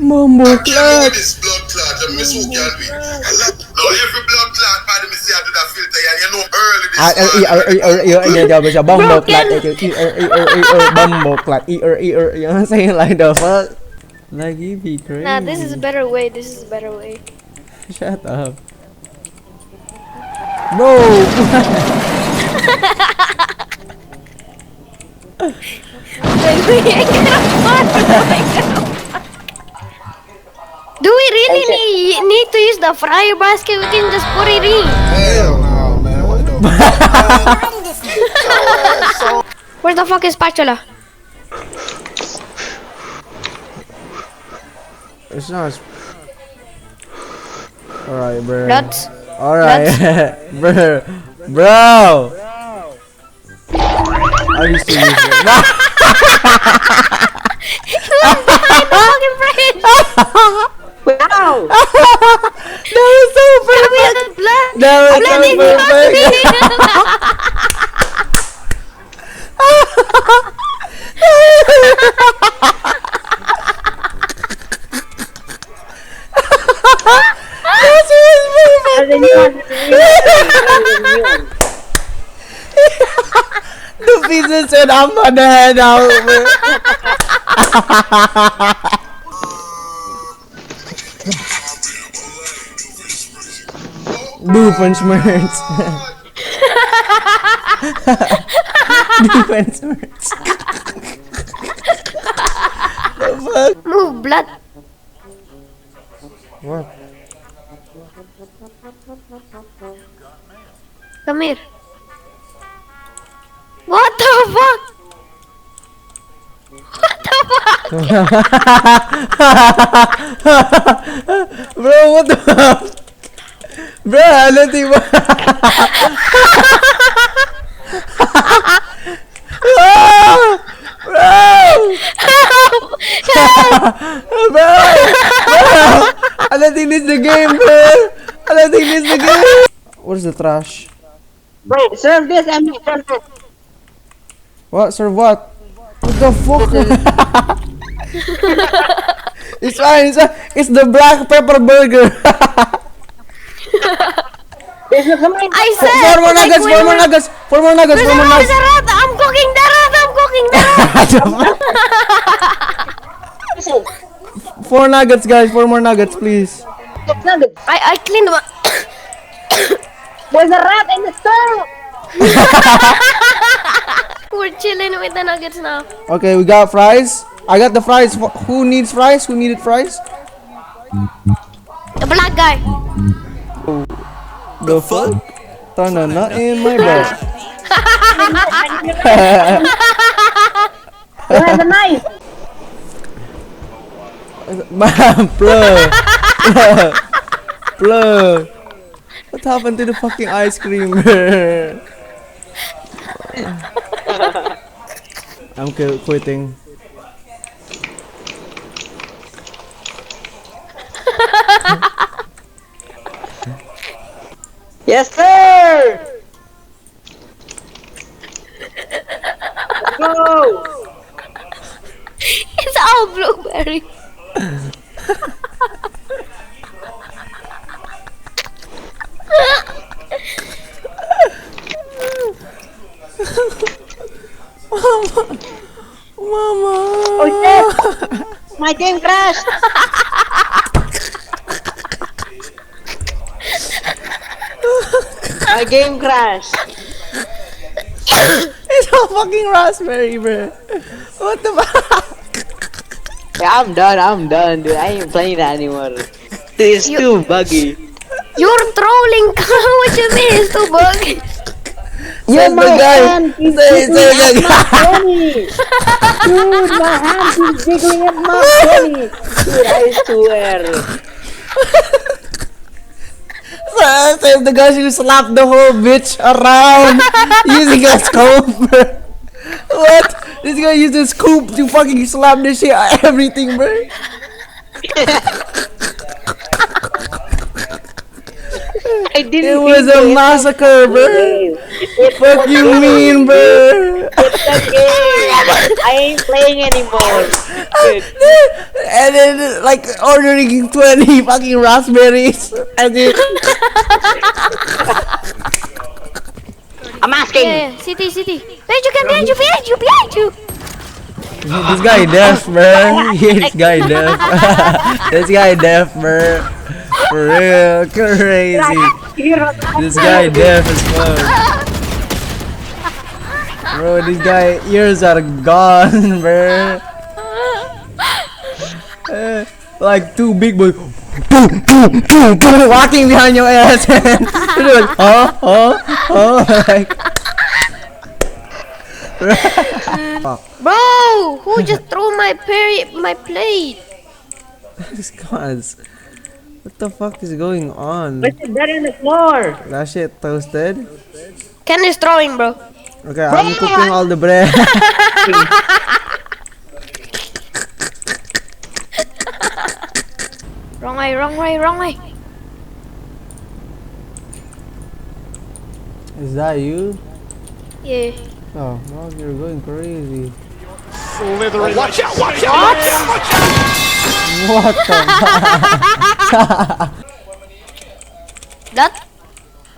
Mumbo I can't clot. do this blood clot. I miss who can do it. Now every blood clot body me say I do that filter and you know early this morning. Bumbo clot. Bumbo clot. You know what I'm saying? Like the fuck? Like you be crazy. Nah, this is a better way. This is a better way. Shut up. Bro. Do we really need to use the fryer basket? We can just put it in. Hell no, man. What the fuck? Where the fuck is spatula? It's not. Alright, bro. Nuts. Alright, bro. I used to use it. No. Wow! That was so perfect. That was so The pizza said I'm gonna head out. Doofenshmirtz. Doofenshmirtz. The fuck? Move, blood. What? Come here. What the fuck? What the fuck? Bro, what the fuck? Bro, ano tipo? Bro! I don't think this is the game, bro! I don't think this is the game! What is the trash? Bro, serve this and serve this. What? Serve what? What the fuck? It's fine, it's the black pepper burger! I said Four more nuggets, four more nuggets, four more nuggets, four more nuggets! I'm cooking the rat, I'm cooking the rat! Four nuggets, guys, four more nuggets, please. I cleaned one. There's a rat in the stove! We're chilling with the nuggets now. Okay, we got fries. I got the fries. Who needs fries? Who needed fries? The black guy. The fuck? Tanana in my bed. Who has a knife? Bro. What happened to the fucking ice cream? I'm quitting. Yes, sir! Let's go! It's all blueberry. Mama. Oh shit! My game crashed! My game crashed! It's a fucking raspberry, bro. What the fuck? Yeah, I'm done, dude. I ain't playing that anymore. It's too buggy. You're trolling. What you mean it's too buggy? Says the guy. Say the guy. Dude, my hand is jiggling at my tummy. Dude, I swear. Says the guy who slapped the whole bitch around using a scope. What? This guy used a scoop to fucking slap this shit at everything, bro. I didn't. It was a massacre, bro. What you mean, bro? It's a game. I ain't playing anymore. Dude. And then like ordering 20 fucking raspberries and then I'm asking. Yeah, city. Behind you. this guy deaf, bro. This guy deaf. This guy deaf, bro. For real, crazy. This guy deaf as fuck. Bro, this guy ears are gone, bro. Like two big boys walking behind your ass and you're like, like Bro, who just threw my plate? these guys. What the fuck is going on? Put that on the floor. That shit toasted. Ken is throwing, bro. Okay, I'm cooking all the bread. Wrong way. Is that you? Yeah. Oh, well, you're going crazy. Watch out! What the fuck?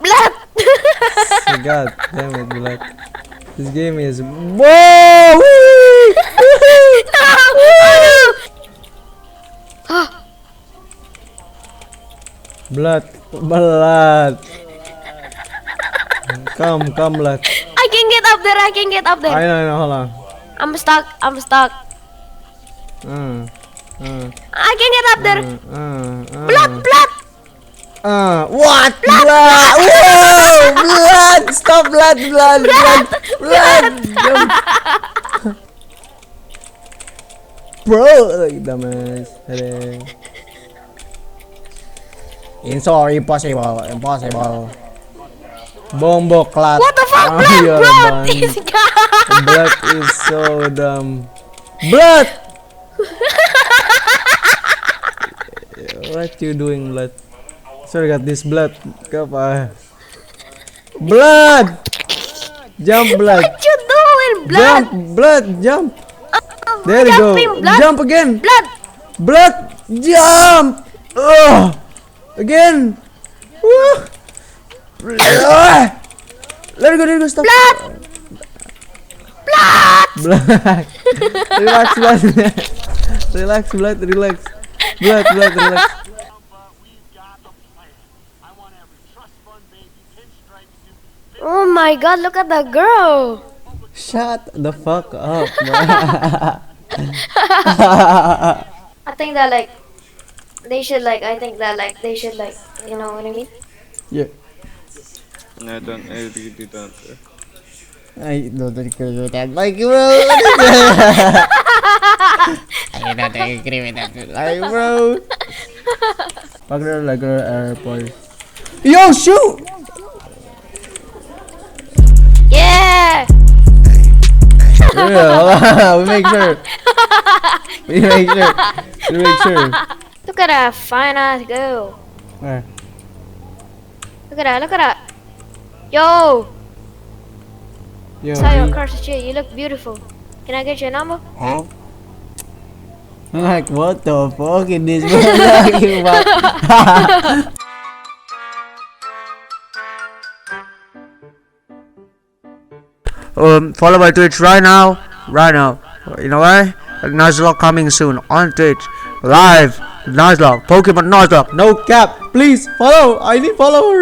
Blood. God damn it, blood. This game is. Whoa! Blood. Come, blood. I can get up there. I know, hold on. I'm stuck. I can get up there. Blood. What? Blood! Whoa! Blood! Stop, blood! Bro! Like, dumbass. Impossible. Bombo clat. What the fuck, You're blood? done. This guy. Blood is so dumb. Blood! What you doing, blood? Sorry, got this blood. Blood! Jump, blood. What you doing, blood? Jump, blood, jump. There you go. Blood. Jump again. Blood. Jump. Again. Woo. Let it go, stop. Blood. Relax, blood. Relax. Oh my God! Look at the girl. Shut the fuck up, bro. I think that they should you know what I mean? Yeah. No, I really don't. I don't agree with that. Like, bro. I don't agree with that. Like, bro. Fuck her like her airport. Yo, shoot! Yeah. Yeah, we make sure. Look at that fine ass girl. Where? Look at that. Yo. Saw your crush shit. You look beautiful. Can I get your number? Huh? I'm like, what the fuck is this talking about? Follow my Twitch right now. You know why? Nuzlocke coming soon on Twitch. Live Nuzlocke, Pokemon Nuzlocke, no cap. Please follow. I need followers.